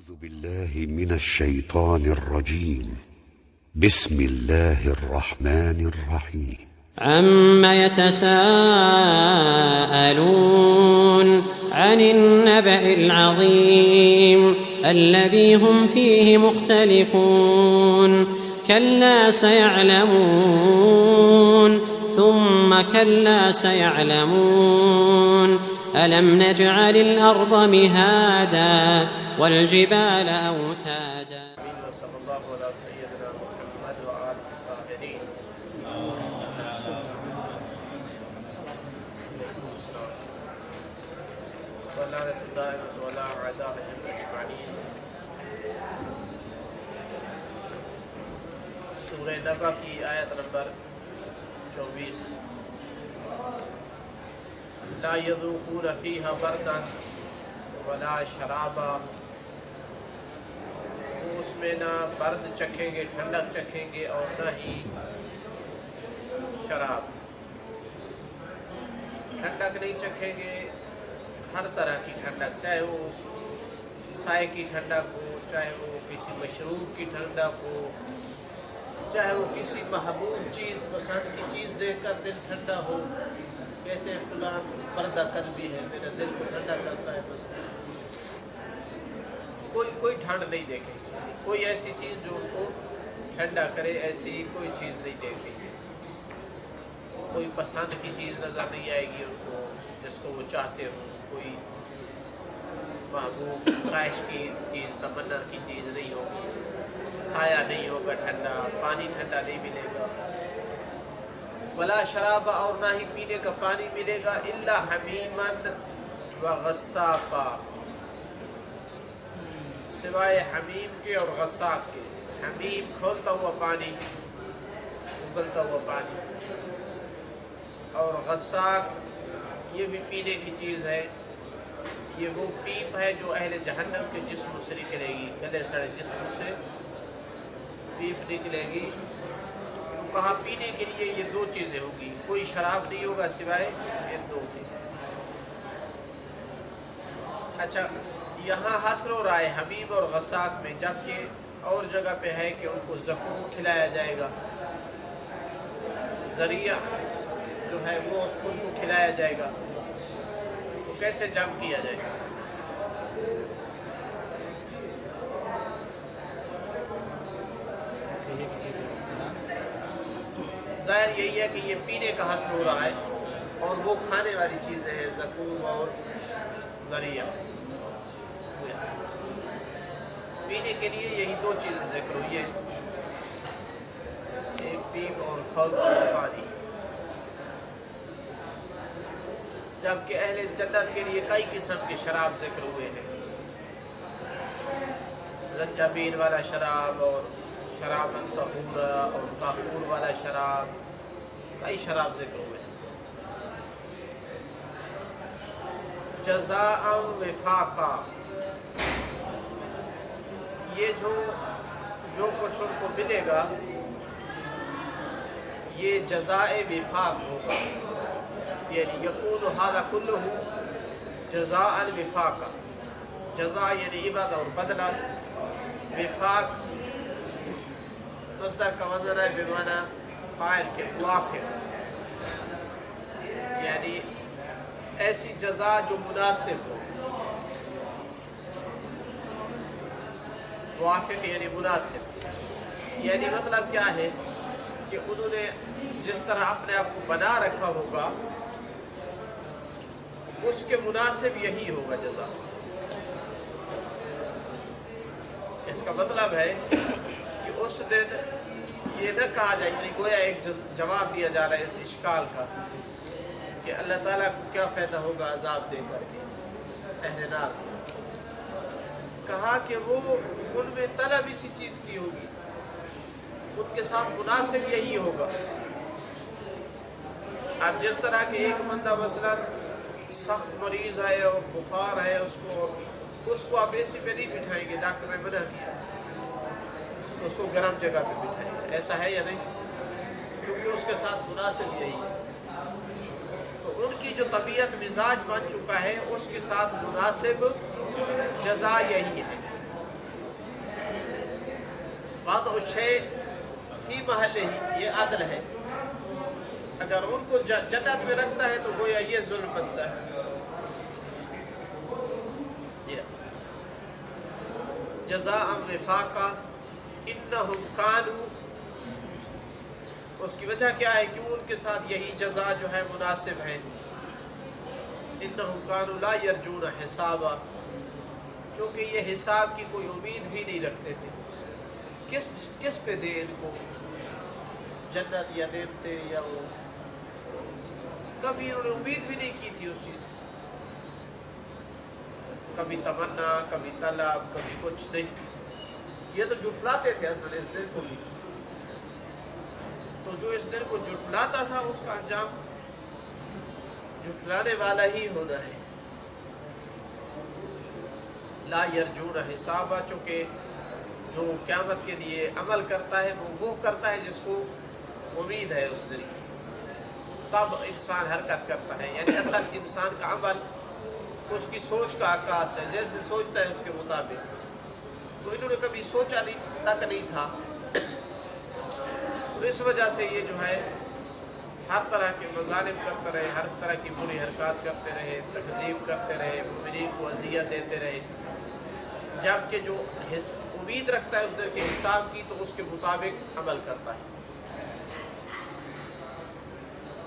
أعوذ بالله من الشيطان الرجيم. بسم الله الرحمن الرحيم. عم يتساءلون عن النبأ العظيم الذي هم فيه مختلفون كلا سيعلمون ثم كلا سيعلمون ألم نجعل الأرض مهادا والجبال أوتادا. وصلى الله على سيدنا محمد وآله الطاهرين. واللعنة الدائمة ولا أعدائهم أجمعين. سورہ نبأ کی آیت نمبر 24. لا يذوقون فيها بردا ولا شرابا. اس میں نہ برد چکھیں گے، ٹھنڈک چکھیں گے، اور نہ ہی شراب. ٹھنڈک نہیں چکھیں گے، ہر طرح کی ٹھنڈک، چاہے وہ سائے کی ٹھنڈک ہو، چاہے وہ کسی مشروب کی ٹھنڈک ہو، چاہے وہ کسی محبوب چیز، پسند کی چیز دیکھ کر دل ٹھنڈا ہو. کہتے ہیں فلاں پردہ قلبی ہے، میرا دل کو ٹھنڈا کرتا ہے. بس کوئی ٹھنڈ نہیں دیکھیں گے، کوئی ایسی چیز جو ان کو ٹھنڈا کرے، ایسی کوئی چیز نہیں دیکھیں گے. کوئی پسند کی چیز نظر نہیں آئے گی ان کو جس کو وہ چاہتے ہوں. کوئی محبوب خواہش کی چیز، تمنا کی چیز نہیں ہوگی. سایہ نہیں ہوگا ٹھنڈا، پانی ٹھنڈا نہیں ملے گا. ولا شراب، اور نہ ہی پینے کا پانی ملے گا. الا حمیمن وغساقا، سوائے حمیم کے اور غساق کے. حمیم کھولتا ہوا پانی، ابلتا ہوا پانی، اور غساق یہ بھی پینے کی چیز ہے. یہ وہ پیپ ہے جو اہل جہنم کے جسم سے نکلے گی، گلے سڑے جسم سے پیپ نکلے گی. تو کہا پینے کے لیے یہ دو چیزیں ہوگی، کوئی شراب نہیں ہوگا سوائے ان دو کے. اچھا، یہاں حصر ہو رہا ہے حمیم اور غساق میں، جبکہ اور جگہ پہ ہے کہ ان کو زقوم کھلایا جائے گا. ذریعہ جو ہے وہ اس کو کھلایا جائے گا. تو کیسے جمع کیا جائے گا؟ ظاہر یہی ہے کہ یہ پینے کا حصر ہو رہا ہے، اور وہ کھانے والی چیزیں ہیں زقوم اور ذریعہ. پینے کے لیے یہی دو چیزیں ذکر ہوئی ہیں، ایک پیپ اور کھولتا ہوا پانی. جبکہ اہل جنت کے لیے کئی قسم کے شراب ذکر ہوئے ہیں. زنجبیل والا شراب، اور شراب طہورا، اور کافور والا شراب، کئی شراب ذکر ہوئے ہیں. جزاء وفاقا، یہ جو کچھ ان کو ملے گا یہ جزائے وفاق ہوگا. یعنی یکون ھذا کلہ جزاء وفاقا. جزاء یعنی عوض اور بدلہ. وفاق مصدر کا وزن ہے بمعنی فاعل کے موافق، یعنی ایسی جزا جو مناسب ہو. موافق یعنی مناسب، یعنی مطلب کیا ہے کہ انہوں نے جس طرح اپنے آپ کو بنا رکھا ہوگا اس کے مناسب یہی ہوگا جزا. اس کا مطلب ہے کہ اس دن یہ نہ کہا جائے، یعنی گویا ایک جواب دیا جا رہا ہے اس اشکال کا کہ اللہ تعالیٰ کو کیا فائدہ ہوگا عذاب دے کر کے اہل نار. کہا کہ وہ ان میں طلب اسی چیز کی ہوگی، ان کے ساتھ مناسب یہی ہوگا. اب جس طرح کہ ایک بندہ مثلا سخت مریض ہے اور بخار ہے، اس کو آپ اے سی پہ نہیں بٹھائیں گے، ڈاکٹر نے منع کیا، اس کو گرم جگہ پہ بٹھائیں گے. ایسا ہے یا نہیں؟ کیونکہ اس کے ساتھ مناسب یہی ہے. تو ان کی جو طبیعت مزاج بن چکا ہے اس کے ساتھ مناسب جزا یہی ہے. وضع الشیء فی محل ہی، یہ عدل ہے. اگر ان کو جنت میں رکھتا ہے تو گویا یہ ظلم بنتا ہے. جزاء وفاقا انہم کانوا، اس کی وجہ کیا ہے؟ کیوں ان کے ساتھ یہی جزا جو ہے مناسب ہے. انہم کانوا لا یرجون حسابا، چونکہ یہ حساب کی کوئی امید بھی نہیں رکھتے تھے. کس پہ دے ان کو جنت یا نعمتیں یا وہ؟ کبھی انہوں نے امید بھی نہیں کی تھی اس چیز کی. کبھی تمنا، کبھی طلب، کبھی کچھ نہیں. یہ تو جھٹلاتے تھے اصل اس دن کو بھی. تو جو اس دن کو جھٹلاتا تھا اس کا انجام جھٹلانے والا ہی ہونا ہے. لا یرجون حسابا، چونکہ جو قیامت کے لیے عمل کرتا ہے وہ کرتا ہے جس کو امید ہے اس دن کی. تب انسان حرکت کرتا ہے. یعنی اصل انسان کا عمل اس کی سوچ کا عکاس ہے، جیسے سوچتا ہے اس کے مطابق. تو انہوں نے کبھی سوچا تک نہیں تھا. تو اس وجہ سے یہ جو ہے ہر طرح کے مظالم کرتے رہے، ہر طرح کی بری حرکات کرتے رہے، تکذیب کرتے رہے، مومنین کو اذیت دیتے رہے. جبکہ جو امید رکھتا ہے اس دن کے حساب کی تو اس کے مطابق عمل کرتا ہے.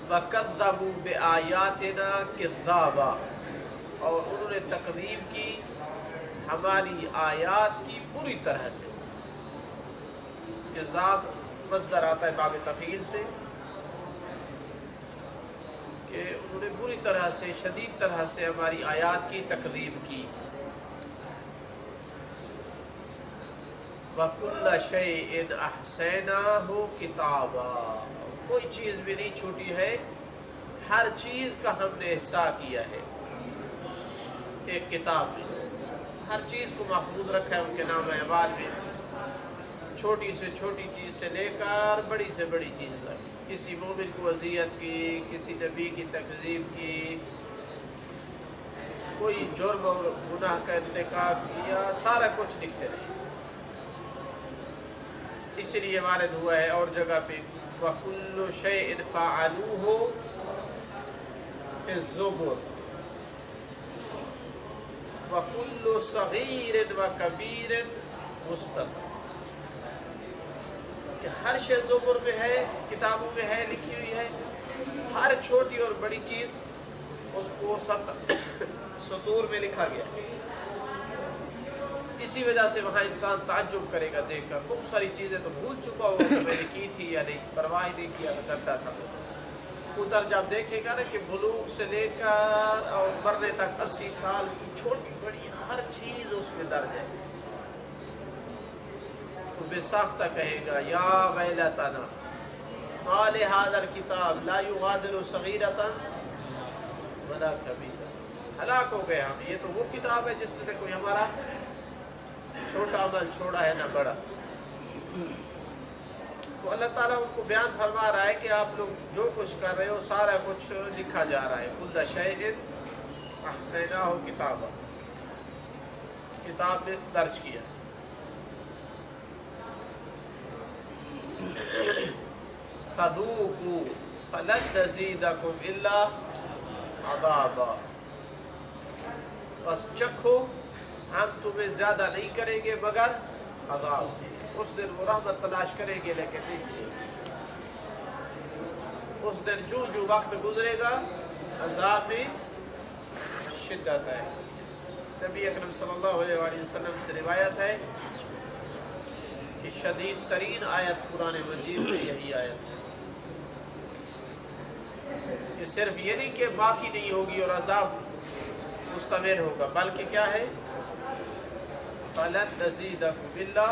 وَكَذَّبُوا بِآيَاتِنَا كِذَّابًا، اور انہوں نے تکذیب کی ہماری آیات کی بری طرح سے. کذاب مصدر آتا ہے باب تفعیل سے، کہ انہوں نے بری طرح سے، شدید طرح سے ہماری آیات کی تکذیب کی. وَكُلَّ شَيْءٍ أَحْصَيْنَاهُ كِتَابًا، کوئی چیز بھی نہیں چھوٹی ہے، ہر چیز کا ہم نے احصاء کیا ہے ایک کتاب میں. ہر چیز کو محفوظ رکھا ہے ان کے نام اعمال میں، چھوٹی سے چھوٹی چیز سے لے کر بڑی سے بڑی چیز تک. کسی مومن کو اذیت کی، کسی نبی کی تکذیب کی، کوئی جرم اور گناہ کا ارتکاب کیا، سارا کچھ لکھتے رہے. اسی لیے وارد ہوا ہے اور جگہ پہ وَكُلُّ شَيْءٍ فَعَلُوهُ فِي الزُّبُرِ وَكُلُّ صَغِيرٍ وَكَبِيرٍ مُسْتَطَرٍ، کہ ہر شے زبر میں ہے، کتابوں میں ہے، لکھی ہوئی ہے. ہر چھوٹی اور بڑی چیز اس کو سطور میں لکھا گیا. اسی وجہ سے وہاں انسان تعجب کرے گا دیکھ کر. بہت ساری چیزیں تو بھول چکا ہوگا کہ میں نے کی تھی یا نہیں، پرواہ نہیں کیا کرتا تھا. ادھر جب دیکھے گا نا کہ بلوغ سے لے کر اور مرنے تک 80 سال کی چھوٹی بڑی ہر چیز اس میں درج ہے، تو بے ساختہ کہے گا یا ویلتنا ما لہذا الکتاب لا یغادر صغیرۃ ولا کبیرۃ. ہلاک ہو گئے ہم، یہ تو وہ کتاب ہے جس نے کوئی ہمارا چھوٹا عمل چھوڑا ہے نہ بڑا. تو اللہ تعالیٰ ان کو بیان فرما رہا ہے کہ آپ لوگ جو کچھ کر رہے ہو سارا کچھ لکھا جا رہا ہے. کل شیء احصیناہ کتابا، کتاب میں درج کیا. فذوقوا فلن نزیدکم الا عذابا، بس چکھو ہم تمہیں زیادہ نہیں کریں گے مگر عذاب سے. اس دن وہ رحمت تلاش کریں گے لیکن نہیں. اس دن جو وقت گزرے گا عذاب میں شدت ہے. نبی اکرم صلی اللہ علیہ وآلہ وسلم سے روایت ہے کہ شدید ترین آیت قرآن مجید میں یہی آیت ہے. کہ صرف یہ نہیں کہ معافی نہیں ہوگی اور عذاب مستمر ہوگا، بلکہ کیا ہے فَلَن نَزِيدَكُمْ إِلَّا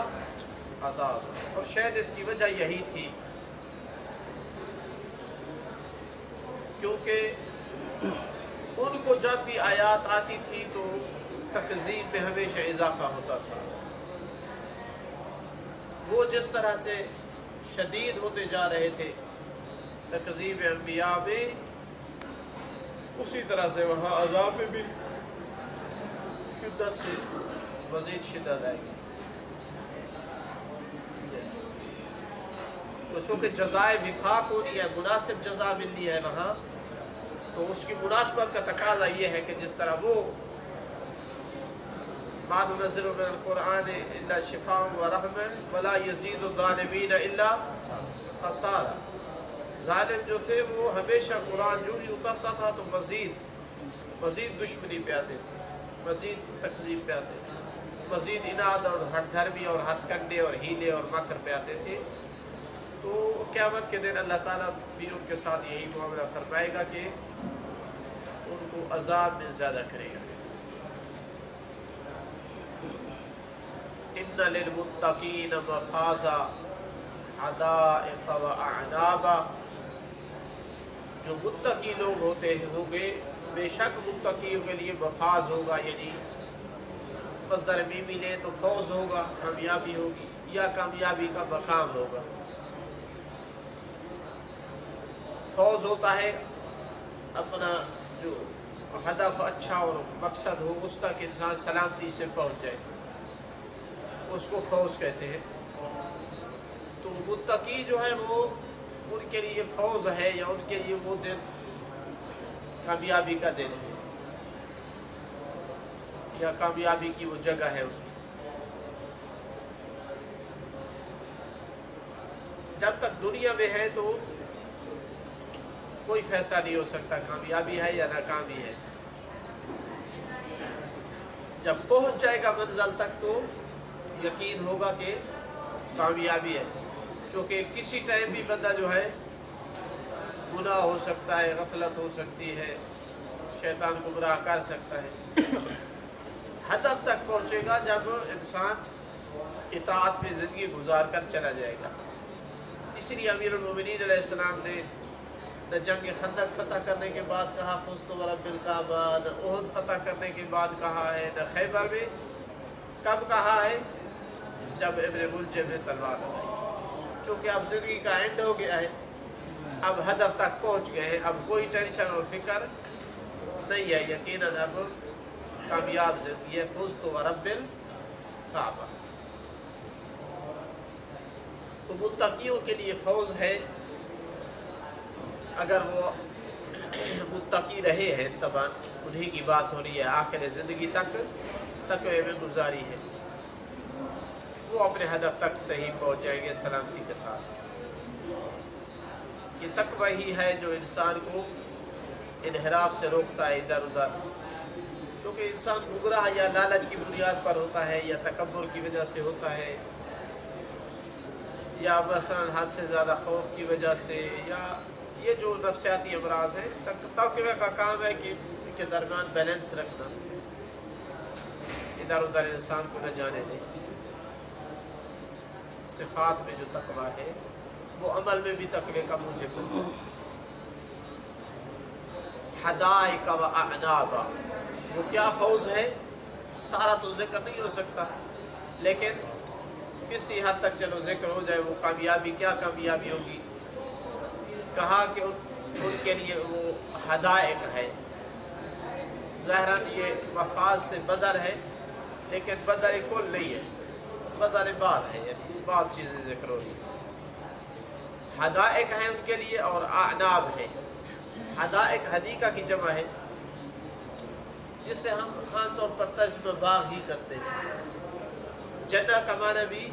عَذَابًا. اور شاید اس کی وجہ یہی تھی کیونکہ ان کو جب بھی آیات آتی تھی تو تکذیب میں ہمیشہ اضافہ ہوتا تھا. وہ جس طرح سے شدید ہوتے جا رہے تھے تکذیب انبیاء میں، اسی طرح سے وہاں عذاب میں بھی شدت سے مزید شدت آئے گی. تو چونکہ جزائے وفاق ہونی ہے، مناسب جزا ملنی ہے وہاں، تو اس کی مناسبت کا تقاضا یہ ہے کہ جس طرح وہ ما ننزل من القرآن الا شفاء ورحمہ ولا یزید الظالمین الا خسارا. ظالم جو تھے وہ ہمیشہ قرآن جو ہی اترتا تھا تو مزید دشمنی پہ آتے تھے، مزید تکذیب پہ آتے تھے، مزید اناد اور ہٹ دھرمی اور ہتھ کنڈے اور ہیلے اور مکر پہ آتے تھے. تو قیامت کے دن اللہ تعالیٰ بھی ان کے ساتھ یہی معاملہ فرمائے گا کہ ان کو عذاب میں زیادہ کرے گا. ان للمتقین مفازا حدائق واعنابا. جو متقی لوگ ہوتے ہیں ہوں گے، بے شک متقیوں کے لیے مفاز ہوگا، یعنی مصدر میمی لے تو فوز ہوگا، کامیابی ہوگی، یا کامیابی کا مقام ہوگا. فوز ہوتا ہے اپنا جو ہدف اچھا اور مقصد ہو اس تک انسان سلامتی سے پہنچ جائے، اس کو فوز کہتے ہیں. تو متقی جو ہے وہ ان کے لیے فوز ہے، یا ان کے لیے وہ دن کامیابی کا دن ہے، یا کامیابی کی وہ جگہ ہے. ان کی جب تک دنیا میں ہے تو کوئی فیصلہ نہیں ہو سکتا کامیابی ہے یا ناکامی ہے. جب پہنچ جائے گا منزل تک تو یقین ہوگا کہ کامیابی ہے. چونکہ کسی ٹائم بھی بندہ جو ہے گناہ ہو سکتا ہے، غفلت ہو سکتی ہے، شیطان گمراہ کر سکتا ہے. ہدف تک پہنچے گا جب انسان اطاعت میں زندگی گزار کر چلا جائے گا. اس لیے امیر المومنین علیہ السلام نے نہ جنگ خندق فتح کرنے کے بعد کہا فزت ورب الکعبہ، نہ احد فتح کرنے کے بعد کہا ہے، نہ خیبر میں کب کہا ہے؟ جب ابن ملجم نے تلوار لگائی. چونکہ اب زندگی کا اینڈ ہو گیا ہے، اب ہدف تک پہنچ گئے ہیں، اب کوئی ٹینشن اور فکر نہیں ہے. یقیناً اب کامیاب زندگی ہے. فزت ورب الکعبہ. تو متقیوں کے لیے فوز ہے اگر وہ متقی رہے ہیں. طبعا انہی کی بات ہو رہی ہے، آخر زندگی تک تقوی میں گزاری ہے، وہ اپنے ہدف تک صحیح پہنچ جائیں گے سلامتی کے ساتھ. یہ تقوی ہی ہے جو انسان کو انحراف سے روکتا ہے ادھر ادھر. کیونکہ انسان گمراہ یا لالچ کی بنیاد پر ہوتا ہے، یا تکبر کی وجہ سے ہوتا ہے، یا مثلا حد سے زیادہ خوف کی وجہ سے، یا یہ جو نفسیاتی امراض ہیں. تقوی کا کام ہے کہ ان کے درمیان بیلنس رکھنا، ادھر ادھر انسان کو نہ جانے دیں. صفات میں جو تقوی ہے وہ عمل میں بھی تقوی کا موجب ہے. حدائق و اعنابا، وہ کیا فوز ہے؟ سارا تو ذکر نہیں ہو سکتا، لیکن کسی حد تک چلو ذکر ہو جائے. وہ کامیابی کیا کامیابی ہوگی؟ کہا کہ ان کے لیے وہ حدائق ہے. ظاہراً یہ مفاز سے بدر ہے، لیکن بدر کل نہیں ہے، بدر بعد ہے، یعنی بعض چیزیں ذکر ہو رہی ہیں. حدائق ہیں ان کے لیے اور اعناب ہے. حدائق حدیقہ کی جمع ہے، جس سے ہم عام طور پر ترجمہ باغ ہی کرتے ہیں. جنہ کا معنی بھی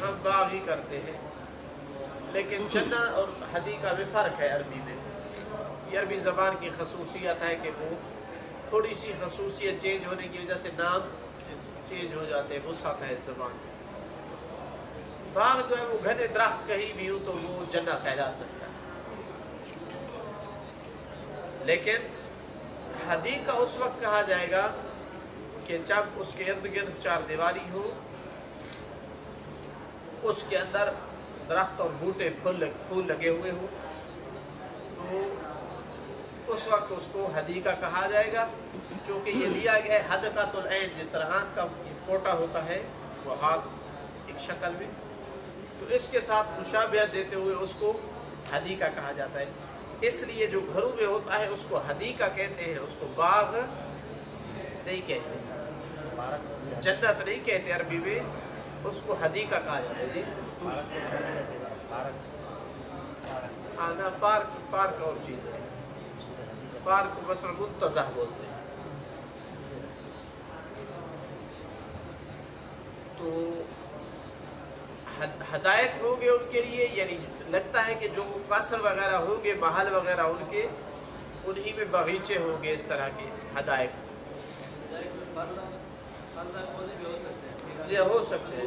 ہم باغ ہی کرتے ہیں، لیکن جنہ اور حدیقہ میں فرق ہے عربی میں. یہ عربی زبان کی خصوصیت ہے کہ وہ تھوڑی سی خصوصیت چینج ہونے کی وجہ سے نام چینج ہو جاتے ہیں. وسعت ہے اس زبان میں. باغ جو ہے وہ گھنے درخت کہیں بھی ہو تو وہ جنہ کہلا سکتا ہے، لیکن حدیقہ اس وقت کہا جائے گا کہ جب اس کے ارد گرد چار دیواری ہو، اس کے اندر درخت اور بوٹے پھول لگے ہوئے ہوں، تو اس وقت اس کو حدیقہ کہا جائے گا. چونکہ یہ لیا گیا ہے حدقۃ العین، جس طرح ہاتھ کا پوٹا ہوتا ہے وہ ہاتھ ایک شکل میں، تو اس کے ساتھ مشابہت دیتے ہوئے اس کو حدیقہ کہا جاتا ہے. اس لیے جو گھروں میں ہوتا ہے اس کو حدیقہ کہتے ہیں، اس کو باغ نہیں کہتے، جنت نہیں کہتے عربی میں، اس کو حدیقہ کہا جاتا ہے. جی آنا پارک اور چیز ہے. پارک کو مثلا منتزہ بولتے ہیں. تو حدائق ہوں گے ان کے لیے، یعنی لگتا ہے کہ جو قصر وغیرہ ہوں گے، محل وغیرہ ان کے، انہی میں باغیچے ہوں گے اس طرح کے حدائق. یہ ہو سکتے ہیں.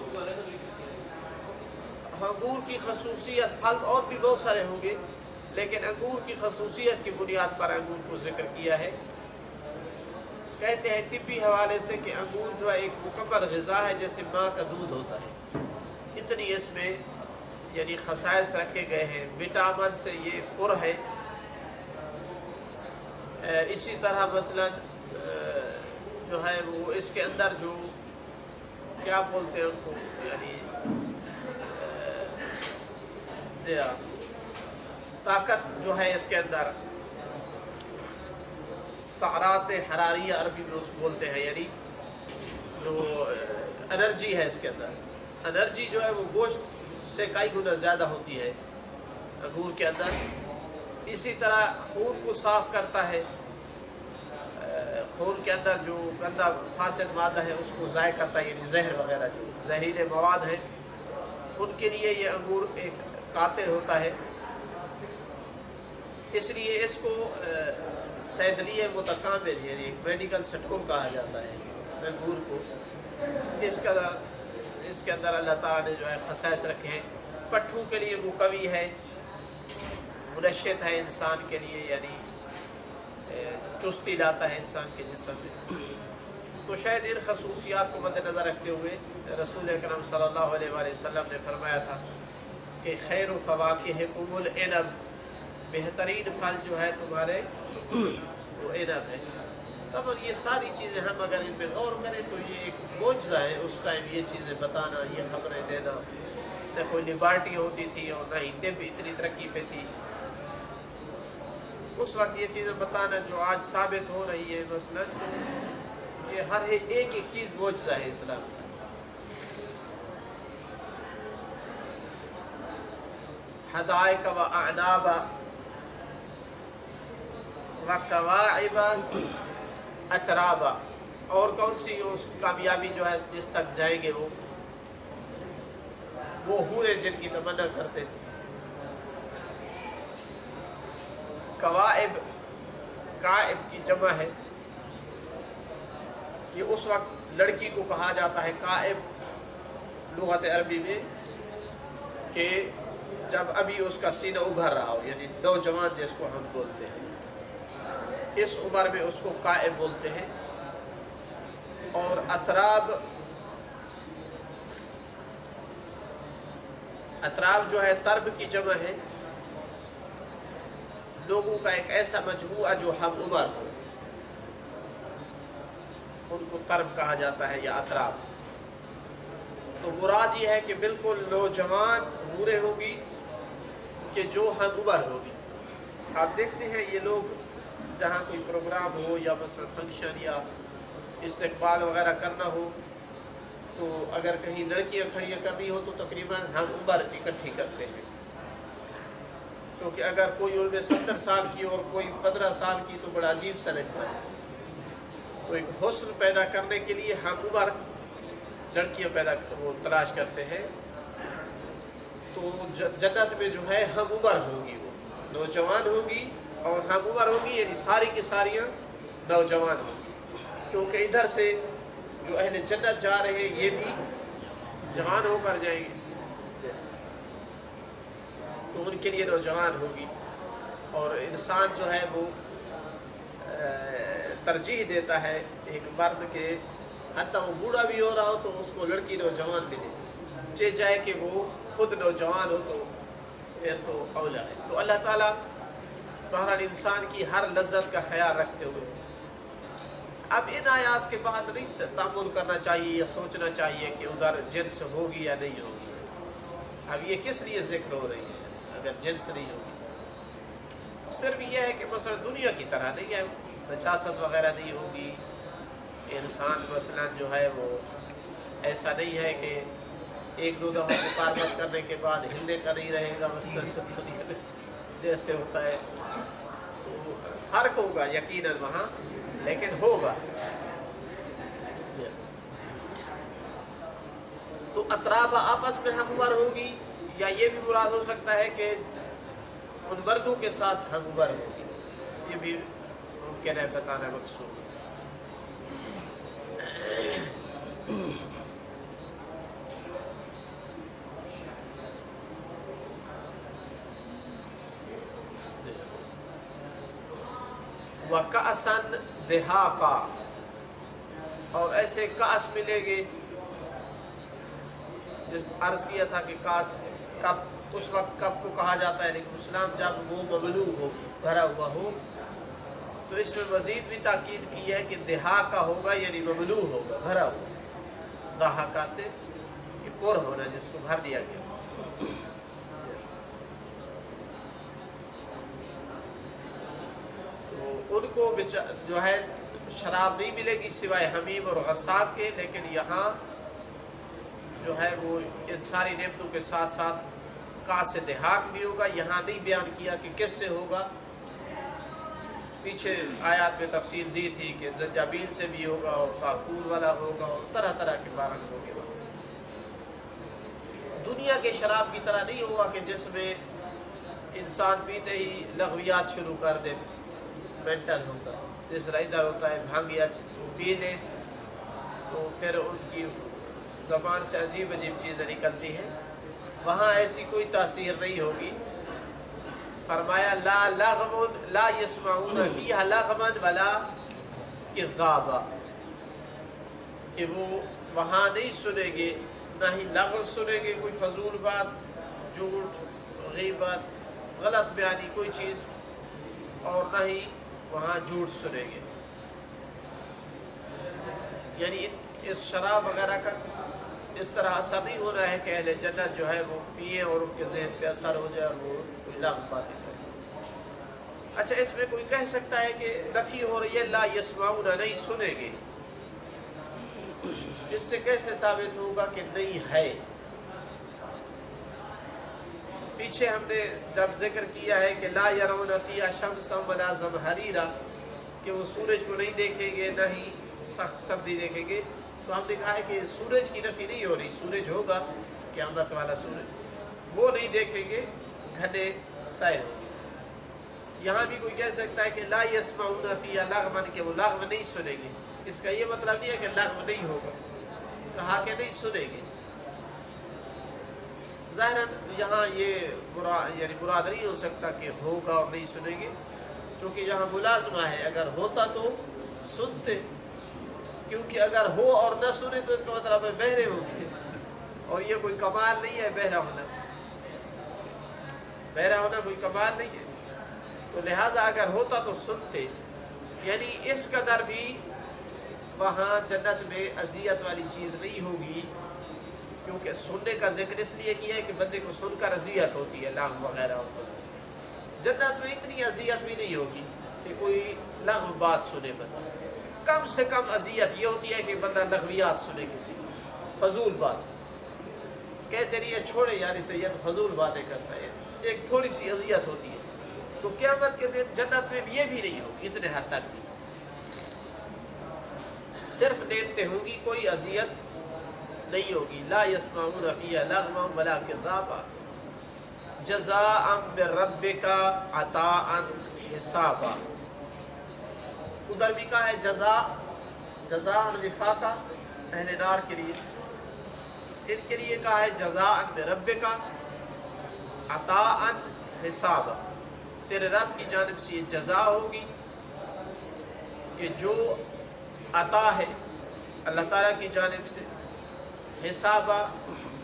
انگور کی خصوصیت، پھل اور بھی بہت سارے ہوں گے، لیکن انگور کی خصوصیت کی بنیاد پر انگور کو ذکر کیا ہے. کہتے ہیں طبی حوالے سے کہ انگور جو ہے ایک مکمل غذا ہے، جیسے ماں کا دودھ ہوتا ہے. اتنی اس میں یعنی خصائص رکھے گئے ہیں. وٹامن سے یہ پر ہے. اسی طرح مثلا جو ہے وہ اس کے اندر جو کیا بولتے ہیں ان کو، یعنی طاقت جو ہے اس کے اندر، سعرات حراریہ عربی میں اس کو بولتے ہیں، یعنی جو انرجی ہے اس کے اندر. انرجی جو ہے وہ گوشت سے کئی گنا زیادہ ہوتی ہے انگور کے اندر. اسی طرح خون کو صاف کرتا ہے. خون کے اندر جو گندا فاسد مادہ ہے اس کو ضائع کرتا ہے، یعنی زہر وغیرہ جو زہریلے مواد ہیں ان کے لیے یہ انگور ایک قاتل ہوتا ہے. اس لیے اس کو صیدلیہ متکامل یعنی ایک میڈیکل سٹور کہا جاتا ہے انگور کو. اس کے اندر اللہ تعالیٰ نے جو ہے خصائص رکھے ہیں. پٹھوں کے لیے وہ قوی ہے، منشط ہے انسان کے لیے، یعنی چستی لاتا ہے انسان کے جسم میں. تو شاید ان خصوصیات کو مد نظر رکھتے ہوئے رسول اکرم صلی اللہ علیہ وآلہ وسلم نے فرمایا تھا کہ خیر فواکہکم العنب، بہترین پھل جو ہے تمہارے وہ عنب ہے. تب یہ ساری چیزیں ہم اگر ان پہ غور کریں تو یہ ایک معجزہ ہے. اس ٹائم یہ چیزیں بتانا، یہ خبریں دینا، نہ کوئی لیبارٹی ہوتی تھی اور نہ ہی طب اتنی ترقی پہ تھی. اس وقت یہ چیزیں بتانا جو آج ثابت ہو رہی ہے مثلا، یہ ہر ایک چیز معجزہ ہے اسلام کا. حدائق و اعناب و کواعب اترابا. اور کون سی اس کامیابی جو ہے جس تک جائیں گے وہ حوریں جن کی تمنا کرتے تھے. قوائب، قائب کی جمع ہے. یہ اس وقت لڑکی کو کہا جاتا ہے قائب لغت عربی میں کہ جب ابھی اس کا سینہ ابھر رہا ہو، یعنی نوجوان جس کو ہم بولتے ہیں، اس عمر میں اس کو قائب بولتے ہیں. اور اتراب، اتراب جو ہے ترب کی جمع ہے. لوگوں کا ایک ایسا مجموعہ جو ہم عمر ہو، ان کو ترب کہا جاتا ہے یا اتراب. تو مراد یہ ہے کہ بالکل نوجوان حوریں ہوں گی کہ جو ہم عمر ہوگی. آپ دیکھتے ہیں یہ لوگ جہاں کوئی پروگرام ہو یا مثلا فنکشن یا استقبال وغیرہ کرنا ہو، تو اگر کہیں لڑکیاں کھڑیاں کرنی ہو تو تقریباً ہم عمر اکٹھی کرتے ہیں. چونکہ اگر کوئی ان میں 70 سال کی اور کوئی 15 سال کی تو بڑا عجیب سا لگتا ہے. تو ایک حسن پیدا کرنے کے لیے ہم عمر لڑکیاں وہ تلاش کرتے ہیں. تو جنت میں جو ہے ہم عمر ہوگی، وہ نوجوان ہوگی اور ہم عمر ہوگی، یعنی ساری کی ساریاں نوجوان ہوگی. چونکہ ادھر سے جو اہل جنت جا رہے ہیں یہ بھی جوان ہو کر جائیں گے، تو ان کے لیے نوجوان ہوگی. اور انسان جو ہے وہ ترجیح دیتا ہے ایک مرد کے، حتیٰ وہ بوڑھا بھی ہو رہا ہو تو اس کو لڑکی نوجوان ملے، چاہے جائے کہ وہ خود نوجوان ہو تو پھر تو اولا ہے. تو اللہ تعالیٰ بہرحال انسان کی ہر لذت کا خیال رکھتے ہوئے اب ان آیات کے بعد نہیں تأمل کرنا چاہیے یا سوچنا چاہیے کہ ادھر جنس ہوگی یا نہیں ہوگی. اب یہ کس لیے ذکر ہو رہی ہے اگر جنس نہیں ہوگی؟ صرف یہ ہے کہ مثلا دنیا کی طرح نہیں ہے، نجاست وغیرہ نہیں ہوگی. انسان مثلا جو ہے وہ ایسا نہیں ہے کہ ایک دو دفعہ مقاربت کرنے کے بعد ہلنے کا نہیں رہے گا مثلاً جیسے ہوتا ہے، تو فرق ہوگا یقیناً وہاں، لیکن ہوگا۔ تو اطراف آپس میں ہمور ہوگی، یا یہ بھی مراد ہو سکتا ہے کہ ان مردوں کے ساتھ ہمور ہوگی، یہ بھی ممکن ہے بتانا مقصود۔ وَكَأْسًا دِهَاقًا، اور ایسے کاس ملے گے، جس عرض کیا تھا کہ کاس کب اس وقت کب کو کہا جاتا ہے، لیکن اسلام جب وہ مملوء ہو، بھرا ہوا ہو، تو اس میں مزید بھی تاکید کی ہے کہ دہاقہ ہوگا، یعنی مملوء ہوگا، بھرا ہوا، دہاقہ سے یہ پر ہونا جس کو بھر دیا گیا۔ تو ان کو جو ہے شراب نہیں ملے گی سوائے حمیم اور غساق کے، لیکن یہاں جو ہے وہ ان ساری نعمتوں کے ساتھ ساتھ کاس دہاق بھی ہوگا۔ یہاں نہیں بیان کیا کہ کس سے ہوگا، پیچھے آیات میں تفصیل دی تھی کہ زنجبیل سے بھی ہوگا اور کافور والا ہوگا اور طرح طرح کے بارن ہوگے۔ دنیا کے شراب کی طرح نہیں ہوگا کہ جس میں انسان پیتے ہی لغویات شروع کر دے، مینٹل ہوگا، جس طرح ادھر ہوتا ہے بھنگ یا پی لے تو پھر ان کی زبان سے عجیب عجیب چیزیں نکلتی ہیں، وہاں ایسی کوئی تاثیر نہیں ہوگی۔ فرمایا لا لغو لا یسمعون فیہا لغوا ولا کذابا، کہ وہ وہاں نہیں سنیں گے، نہ ہی لغو سنیں گے، کوئی فضول بات، جھوٹ، غیبت، غلط بیانی کوئی چیز، اور نہ ہی وہاں جھوٹ سنیں گے۔ یعنی اس شراب وغیرہ کا اس طرح اثر نہیں ہونا ہے کہ اہل جنت جو ہے وہ پیے اور ان کے ذہن پہ اثر ہو جائے اور وہ کوئی لغو باتیں کریں۔ اچھا، اس میں کوئی کہہ سکتا ہے کہ نفی ہو رہی ہے لا یسمعون، نہیں سنیں گے، اس سے کیسے ثابت ہوگا کہ نہیں ہے؟ پیچھے ہم نے جب ذکر کیا ہے کہ لا یرون فیہا شمسا ولا زمہریرا، کہ وہ سورج کو نہیں دیکھیں گے نہ ہی سخت سردی دیکھیں گے، تو ہم نے کہا ہے کہ سورج کی نفی نہیں ہو رہی، سورج ہوگا، قیامت والا سورج، وہ نہیں دیکھیں گے، گھنے سائے ہوں گے۔ یہاں بھی کوئی کہہ سکتا ہے کہ لا یسمعون فیہا لغوا، کہ وہ لغو نہیں سنیں گے، اس کا یہ مطلب نہیں ہے کہ لغو نہیں ہوگا، کہا کہ نہیں سنیں گے۔ ظاہراً یہاں یہ یعنی مراد نہیں ہو سکتا کہ ہوگا اور نہیں سنیں گے، چونکہ یہاں ملازمہ ہے، اگر ہوتا تو سنتے، کیونکہ اگر ہو اور نہ سنے تو اس کا مطلب ہے بہرے ہوں گے، اور یہ کوئی کمال نہیں ہے بہرا ہونا، بہرا ہونا کوئی کمال نہیں ہے، تو لہٰذا اگر ہوتا تو سنتے، یعنی اس قدر بھی وہاں جنت میں اذیت والی چیز نہیں ہوگی، کیونکہ سننے کا ذکر اس لیے کیا ہے کہ بندے کو سن کر اذیت ہوتی ہے، لغو وغیرہ ہوتا ہے۔ جنت میں اتنی اذیت بھی نہیں ہوگی کہ کوئی لغو بات سنے، بس کم سے کم اذیت یہ ہوتی ہے کہ بندہ لغویات سنے، کسی فضول بات کہتے نہیں ہے چھوڑے یار اسے، یہ فضول باتیں کرتا ہے، ایک تھوڑی سی اذیت ہوتی ہے۔ تو قیامت کے دن جنت میں یہ بھی نہیں ہوگی، اتنے حد تک بھی، صرف نعمتیں ہوں گی، کوئی اذیت نہیں ہوگی۔ لا یسمعون فیہا لغوا ولا کذابا جزاء من ربک عطاء حسابا، ادھر بھی کہا ہے جزاء وفاقہ اہل نار کے لیے، ان کے لیے کہا ہے جزاء من ربک عطاء حسابا، تیرے رب کی جانب سے یہ جزا ہوگی کہ جو عطا ہے اللہ تعالیٰ کی جانب سے، حسابہ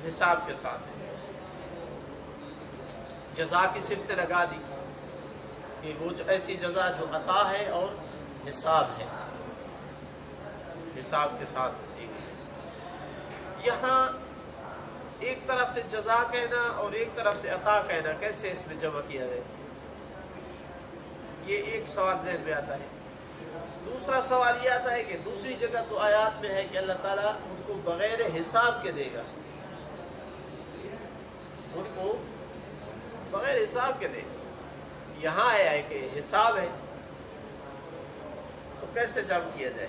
حساب کے ساتھ ہے، جزا کی صفت لگا دی کہ وہ ایسی جزا جو عطا ہے اور حساب ہے، حساب کے ساتھ دی گئی۔ یہاں ایک طرف سے جزا کہنا اور ایک طرف سے عطا کہنا، کیسے اس میں جمع کیا جائے؟ یہ ایک سوال ذہن میں آتا ہے۔ دوسرا سوال یہ آتا ہے کہ دوسری جگہ تو آیات میں ہے کہ اللہ تعالیٰ ان کو بغیر حساب کے دے گا، ان کو بغیر حساب کے دے. یہاں ہے کہ حساب ہے تو کیسے جمع کیا جائے؟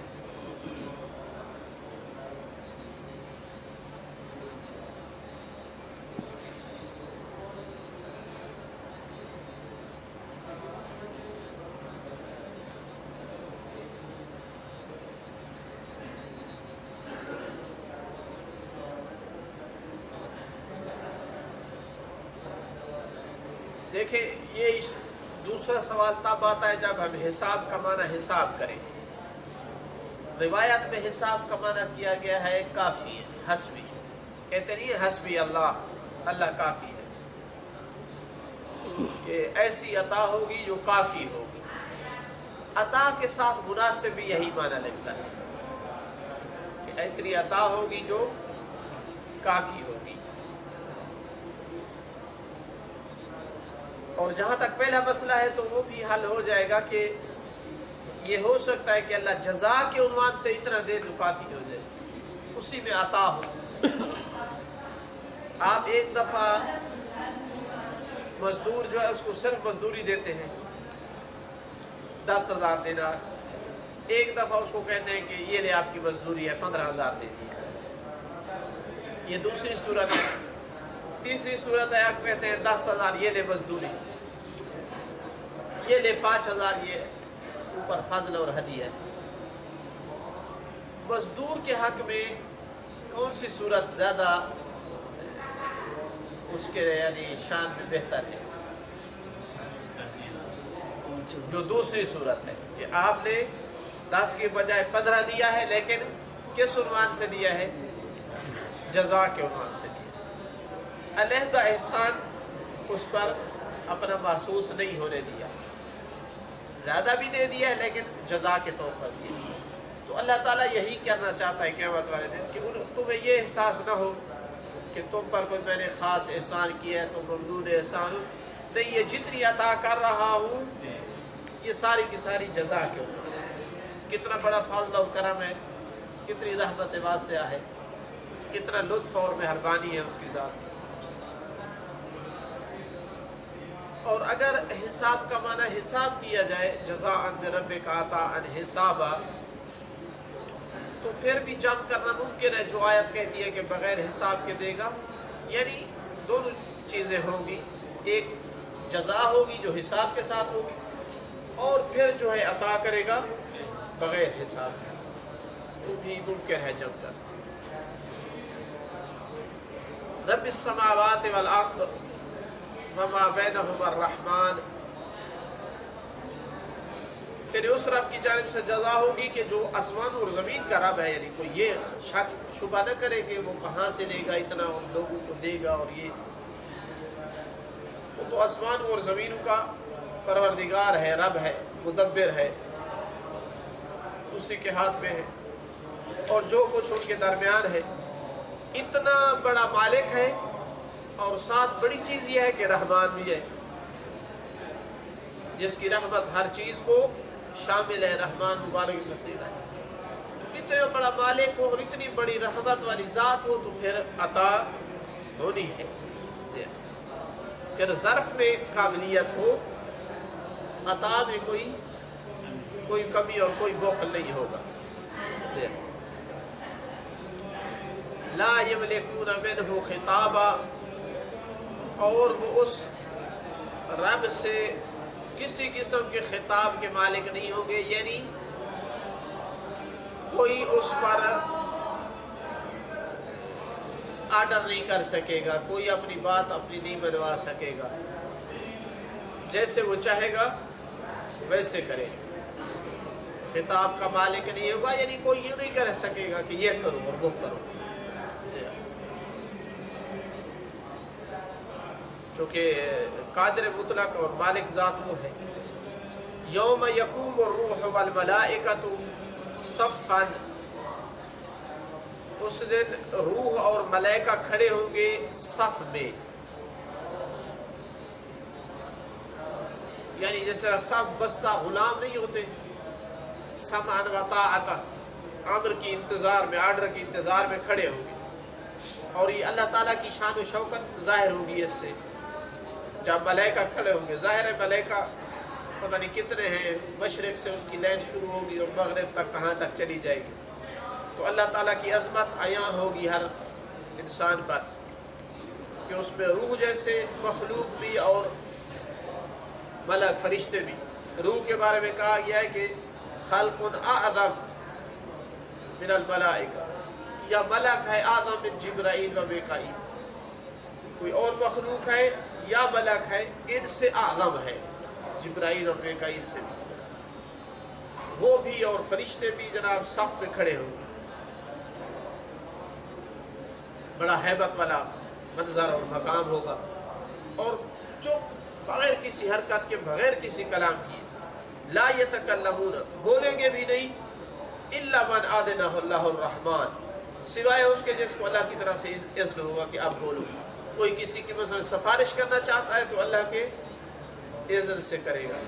دیکھیں یہ دوسرا سوال تب آتا ہے جب ہم حساب کا معنی حساب کریں. روایت میں حساب کا معنی کیا گیا ہے کافی ہے، حسبی. کہتے نہیں حسبی اللہ، اللہ کافی ہے، کہ ایسی عطا ہوگی جو کافی ہوگی. عطا کے ساتھ مناسب بھی یہی معنی لگتا ہے کہ اتنی عطا ہوگی جو کافی ہوگی. اور جہاں تک پہلا مسئلہ ہے تو وہ بھی حل ہو جائے گا کہ یہ ہو سکتا ہے کہ اللہ جزا کے عنوان سے اتنا دے جو کافی ہو جائے، اسی میں عطا ہو. آپ ایک دفعہ مزدور جو ہے اس کو صرف مزدوری دیتے ہیں 10,000 دینار، ایک دفعہ اس کو کہتے ہیں کہ یہ لے آپ کی مزدوری ہے 15,000 دے دیے. یہ دوسری صورت ہے. تیسری صورت ہے آپ کہتے ہیں 10,000 یہ لے مزدوری، یہ لے 5,000 یہ اوپر فضل اور ہدیہ. مزدور کے حق میں کون سی صورت زیادہ اس کے یعنی شان میں بہتر ہے؟ جو دوسری صورت ہے کہ آپ نے 10 کے بجائے 15 دیا ہے، لیکن کس عنوان سے دیا ہے؟ جزا کے عنوان سے دیا. علیحدہ احسان اس پر اپنا محسوس نہیں ہونے دیا، زیادہ بھی دے دیا ہے لیکن جزا کے طور پر دیا. تو اللہ تعالیٰ یہی کرنا چاہتا ہے قیامت والے دن کہ تمہیں یہ احساس نہ ہو کہ تم پر کوئی میں نے خاص احسان کیا ہے، تم ممنون احسان ہو. نہیں، یہ جتنی عطا کر رہا ہوں یہ ساری کی ساری جزا کے عنوان سے. کتنا بڑا فضل و کرم ہے، کتنی رحمت واسعہ ہے، کتنا لطف اور مہربانی ہے اس کی ذات. اور اگر حساب کا معنی حساب کیا جائے جزاء بربک عطاء حسابا، تو پھر بھی جمع کرنا ممکن ہے. جو آیت کہتی ہے کہ بغیر حساب کے دے گا، یعنی دونوں چیزیں ہوگی، ایک جزا ہوگی جو حساب کے ساتھ ہوگی، اور پھر جو ہے عطا کرے گا بغیر حساب کے، تو بھی ممکن ہے جمع کرنا. رب السماوات والارض وما بینہما الرحمن، تیرے اس رب کی جانب سے جزا ہوگی کہ جو آسمان اور زمین کا رب ہے. یعنی کوئی یہ شک شبہ نہ کرے کہ وہ کہاں سے لے گا اتنا اور لوگوں کو دے گا، اور یہ وہ تو آسمان اور زمین کا پروردگار ہے، رب ہے، مدبر ہے، اسی کے ہاتھ میں ہے. اور جو کچھ ان کے درمیان ہے، اتنا بڑا مالک ہے. اور ساتھ بڑی چیز یہ ہے کہ رحمان بھی ہے، جس کی رحمت ہر چیز کو شامل ہے. رحمان مبارک وسیلہ ہے. اتنا بڑا مالک ہو اور اتنی بڑی رحمت والی ذات ہو تو پھر عطا ہونی ہے. پھر ظرف میں قابلیت ہو، عطا میں کوئی کمی اور کوئی بخل نہیں ہوگا. لا یملکون منہ خطابا، اور وہ اس رب سے کسی قسم کے خطاب کے مالک نہیں ہوں گے. یعنی کوئی اس پر آرڈر نہیں کر سکے گا، کوئی اپنی بات اپنی نہیں منوا سکے گا. جیسے وہ چاہے گا ویسے کرے. خطاب کا مالک نہیں ہوگا، یعنی کوئی یہ نہیں کر سکے گا کہ یہ کرو اور وہ کرو. چونکہ قادر مطلق اور مالک ذات وہ ہے. یوم یقوم الروح والملائکۃ صفا، اس دن روح اور ملائکہ کھڑے ہوں گے صف میں. یعنی جیسے صف بستہ غلام نہیں ہوتے، سمعا و طاعتا، امر کی انتظار میں، آرڈر کی انتظار میں کھڑے ہوں گے. اور یہ اللہ تعالیٰ کی شان و شوکت ظاہر ہوگی اس سے جب ملائکہ کھڑے ہوں گے. ظاہر ہے ملائکہ پتہ نہیں کتنے ہیں، مشرق سے ان کی لائن شروع ہوگی اور مغرب تک کہاں تک چلی جائے گی. تو اللہ تعالیٰ کی عظمت عیاں ہوگی ہر انسان پر کہ اس میں روح جیسے مخلوق بھی اور ملک فرشتے بھی. روح کے بارے میں کہا گیا ہے کہ خلق اعظم من الملائکہ، یا ملک ہے اعظم من جبرائیل و میکائیل. کوئی اور مخلوق ہے یا ملک ہے ان سے اعظم ہے، جبرائیل اور میکائیل سے بھی. وہ بھی اور فرشتے بھی جناب صف میں کھڑے ہوں گے. بڑا ہیبت والا منظر اور مقام ہوگا، اور چپ بغیر کسی حرکت کے، بغیر کسی کلام کیے. لا یتکلمون، بولیں گے بھی نہیں، الا من آذنہ اللہ الرحمن، سوائے اس کے جس کو اللہ کی طرف سے اذن ہوگا کہ اب بولو. کوئی کسی کی مثلا سفارش کرنا چاہتا ہے تو اللہ کے اذن سے کرے گا.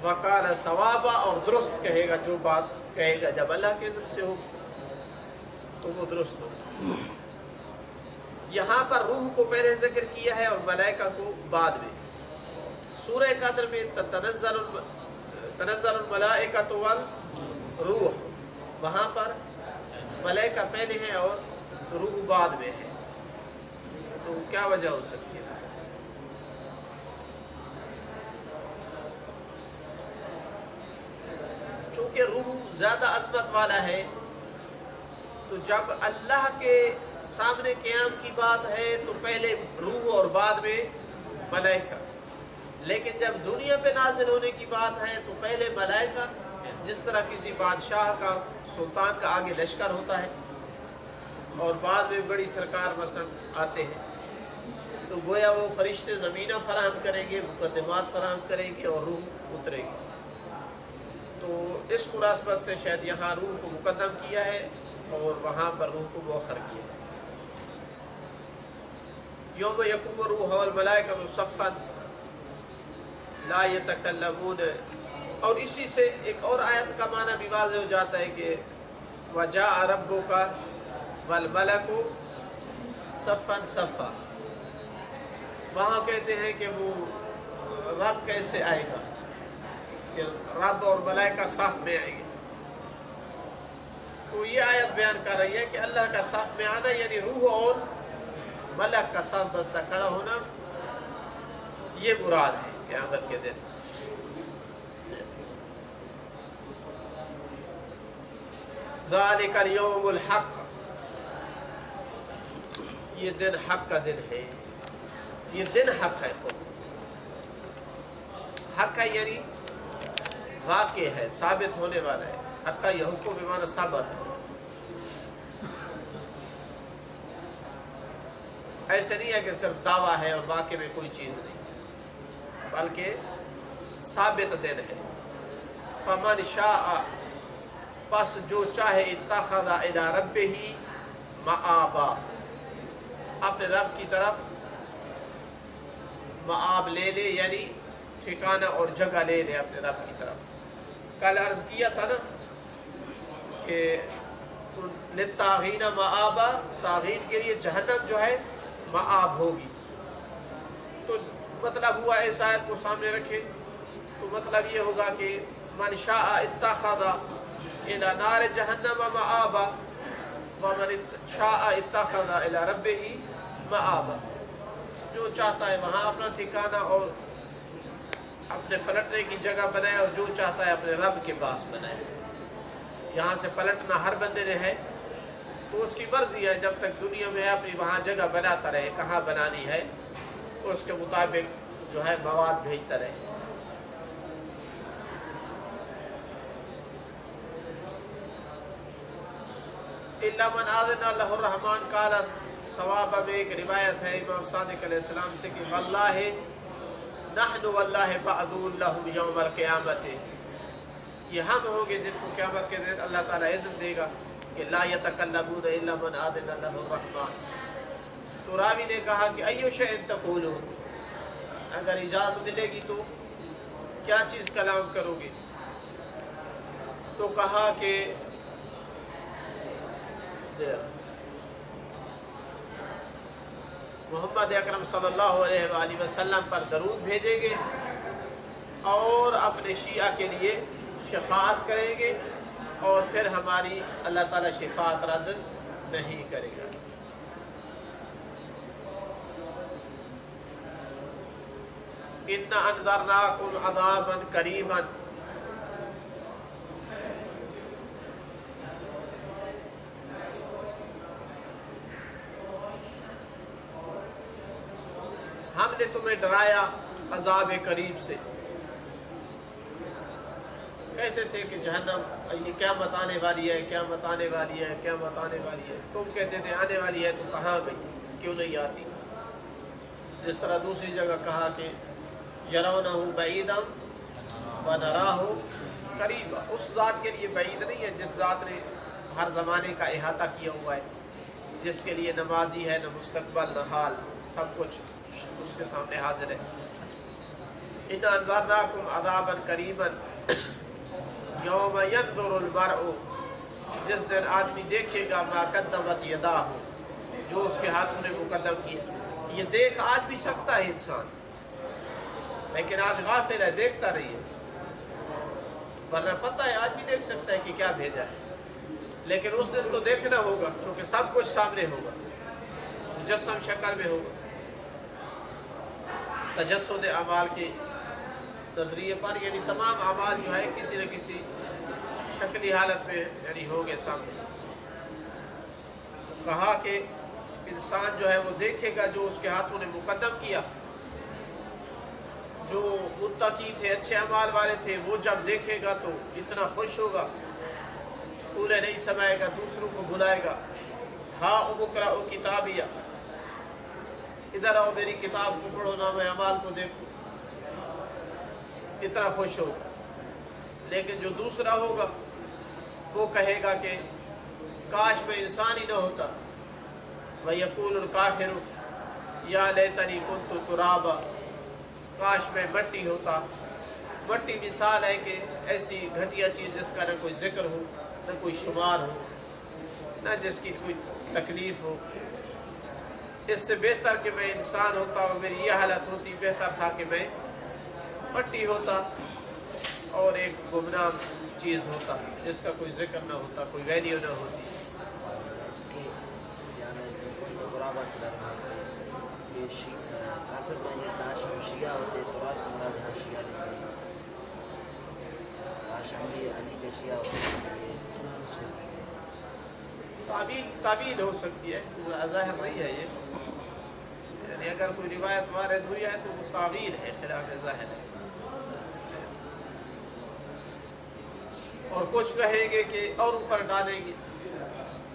وقال ثوابا، اور درست کہے گا، جو بات کہے گا جب اللہ کے اذن سے ہو تو وہ درست ہو. یہاں پر روح کو پہلے ذکر کیا ہے اور ملائکہ کو بعد میں. سورہ قدر میں تنزل الملائکۃ والروح، وہاں پر ملائکہ پہلے ہیں اور روح بعد میں ہے. تو کیا وجہ ہو سکتی ہے؟ چونکہ روح زیادہ عظمت والا ہے، تو جب اللہ کے سامنے قیام کی بات ہے تو پہلے روح اور بعد میں ملائکہ. لیکن جب دنیا پہ نازل ہونے کی بات ہے تو پہلے ملائکہ، جس طرح کسی بادشاہ کا، سلطان کا آگے لشکر ہوتا ہے اور بعد میں بڑی سرکار مثلا آتے ہیں، تو گویا وہ فرشتے زمینہ فراہم کریں گے، مقدمات فراہم کریں گے اور روح اترے گی. تو اس مناسبت سے شاید یہاں روح کو مقدم کیا ہے اور وہاں پر روح کو مؤخر کیا ہے. یوم یقوم الروح والملائکۃ صفا لا یتکلمون. اور اسی سے ایک اور آیت کا معنی بھی واضح ہو جاتا ہے کہ وجاء ربک والملک صفا صفا. وہاں کہتے ہیں کہ وہ رب کیسے آئے گا، کہ رب اور ملائکہ صف میں آئیں گے. تو یہ آیت بیان کر رہی ہے کہ اللہ کا صف میں آنا یعنی روح اور ملک کا صف بستہ کھڑا ہونا، یہ مراد ہے قیامت کے دن. ذالک الیوم الحق، یہ دن حق کا دن ہے. یہ دن حق ہے، خود حق ہے یعنی واقع ہے، ثابت ہونے والا ہے. حق کا یہ حکم بمعنی ثابت ہے. ایسے نہیں ہے کہ صرف دعویٰ ہے اور واقع میں کوئی چیز نہیں، بلکہ ثابت دن ہے. فمن شاء، پس جو چاہے، اتخذ الی ربہ مآبا، اپنے رب کی طرف مآب لے لے، یعنی ٹھکانہ اور جگہ لے لے اپنے رب کی طرف. کل عرض کیا تھا نا کہ للطاغین مآبا، طاغین کے لیے جہنم جو ہے مآب ہوگی. تو مطلب ہوا اس آیت کو سامنے رکھے تو مطلب یہ ہوگا کہ من شاء اتخذ الی نار جہنم مآبا ومن شاء اتخذ الی ربہ مآبا. جو چاہتا ہے وہاں اپنا ٹھکانہ اور اپنے پلٹنے کی جگہ بنائے، اور جو چاہتا ہے اپنے رب کے پاس بنائے. یہاں سے پلٹنا ہر بندے نے ہے، تو اس کی مرضی ہے، جب تک دنیا میں ہے اپنی وہاں جگہ بناتا رہے، کہاں بنانی ہے اس کے مطابق جو ہے مواد بھیجتا رہے. الا من آذن له الرحمن قال ثواب میں ایک روایت ہے امام صادق علیہ السلام سے کہ واللہ نحن واللہ بعدون لهم یوم القیامت، یہ ہم ہوں گے جن کو قیامت کے دن اللہ تعالیٰ اذن دے گا کہ لا یتکلمون الا من آذن له الرحمن. تو راوی نے کہا کہ ایو شیء تقولون، اگر اجازت ملے گی تو کیا چیز کلام کرو گے؟ تو کہا کہ محمد اکرم صلی اللہ علیہ وآلہ وسلم پر درود بھیجیں گے اور اپنے شیعہ کے لیے شفاعت کریں گے، اور پھر ہماری اللہ تعالیٰ شفاعت رد نہیں کرے گا۔ اِنَّا أَنذَرْنَاكُمْ عَذَابًا قَرِيبًا، ہم نے تمہیں ڈرایا عذاب قریب سے۔ کہتے تھے کہ جہنم یہ قیامت آنے والی ہے، قیامت آنے والی ہے، قیامت آنے والی ہے۔ تم کہتے تھے آنے والی ہے تو کہاں گئی، کیوں نہیں آتی؟ جس طرح دوسری جگہ کہا کہ یرونہ بعیدا ونراہ قریبا، اس ذات کے لیے بعید نہیں ہے جس ذات نے ہر زمانے کا احاطہ کیا ہوا ہے، جس کے لیے نہ ماضی ہے، نہ مستقبل، نہ حال، سب کچھ اس کے سامنے حاضر ہے۔ اِنَّا أَنذَرْنَاكُمْ عَذَابًا قَرِيبًا یوم ينظر المرء، جس دن آدمی دیکھے گا ما قدمت یداہ، جو اس کے ہاتھوں نے مقدم کیا۔ یہ دیکھ آج بھی سکتا ہے انسان، لیکن آج غافل ہے، دیکھتا رہی ہے، ورنہ پتہ ہے آج بھی دیکھ سکتا ہے کہ کیا بھیجا ہے، لیکن اس دن تو دیکھنا ہوگا چونکہ سب کچھ سامنے ہوگا، مجسم شکل میں ہوگا۔ تجسد اعمال کے نظریے پر یعنی تمام اعمال جو ہے کسی نہ کسی شکلی حالت میں یعنی ہوں گے سامنے۔ کہا کہ انسان جو ہے وہ دیکھے گا جو اس کے ہاتھوں نے مقدم کیا۔ جو متقی تھے، اچھے اعمال والے تھے، وہ جب دیکھے گا تو اتنا خوش ہوگا، پھولے نہیں سمائے گا، دوسروں کو بلائے گا، ہاں اقرؤ کتابیہ، ادھر آؤ میری کتاب کو پڑھو، نام اعمال کو دیکھو، اتنا خوش ہوگا۔ لیکن جو دوسرا ہوگا وہ کہے گا کہ کاش میں انسان ہی نہ ہوتا، وَيَقُولُ الْكَافِرُ يَا لَيْتَنِي كُنْتُ تُرَابًا، کاش میں مٹی ہوتا۔ مٹی مثال ہے کہ ایسی گھٹیا چیز جس کا نہ کوئی ذکر ہو، نہ کوئی شمار ہو، نہ جس کی کوئی تکلیف ہو۔ اس سے بہتر کہ میں انسان ہوتا اور میری یہ حالت ہوتی، بہتر تھا کہ میں مٹی ہوتا اور ایک گمنام چیز ہوتا جس کا کوئی ذکر نہ ہوتا، کوئی ویلیو نہ ہوتی۔ اس کی یعنی ترابہ یہ کافر کو یہ کاش ہم شیعہ ہوتے، تراب سے مراد ہے شیعہ نہیں، کاش ہم بھی علی کے شیعہ ہوتے، یہ تراب سے تعبیر ہو سکتی ہے، ظاہر نہیں ہے یہ، یعنی اگر کوئی روایت وارد ہوئی ہے تو وہ تعبیر ہے، خلاف ظاہر ہے۔ اور کچھ کہیں گے کہ اور اوپر ڈالیں گے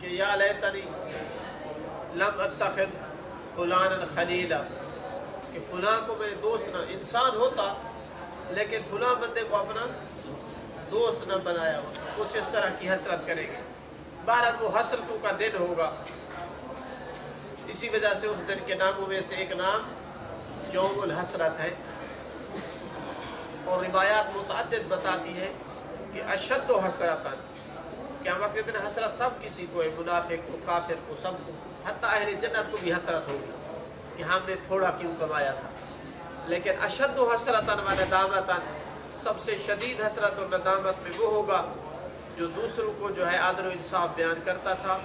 کہ یا لیتنی لم اتخذ فلانا خلیلا، کہ فلاں کو میرے دوست نہ، انسان ہوتا لیکن فلاں بندے کو اپنا دوست نہ بنایا ہوتا، کچھ اس طرح کی حسرت کریں گے۔ بہرحال وہ حسرتوں کا دن ہوگا، اسی وجہ سے اس دن کے ناموں میں سے ایک نام یوم الحسرت ہے، اور روایات متعدد بتاتی ہے کہ اشد و حسرتاً، قیامت کے دن حسرت سب کسی کو ہے، منافق کو، کافر کو، سب کو، حتیٰ اہل جنت کو بھی حسرت ہوگی کہ ہم نے تھوڑا کیوں کمایا تھا۔ لیکن اشد و حسرتاً و ندامتاً، سب سے شدید حسرت اور ندامت میں وہ ہوگا جو دوسروں کو جو ہے عدل و انصاف بیان کرتا تھا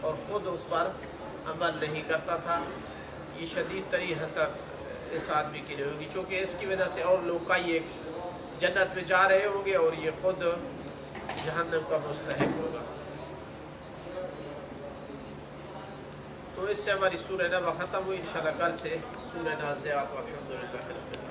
اور خود اس پر عمل نہیں کرتا تھا۔ یہ شدید ترین حسرت اس آدمی کے لیے ہوگی، چونکہ اس کی وجہ سے اور لوگ کا یہ جنت میں جا رہے ہوں گے اور یہ خود جہنم کا مستحق ہوگا۔ تو اس سے ہماری سورہ نبأ ختم ہوئی، انشاءاللہ کل سے سورہ نازعات، والحمدللہ رب العالمین۔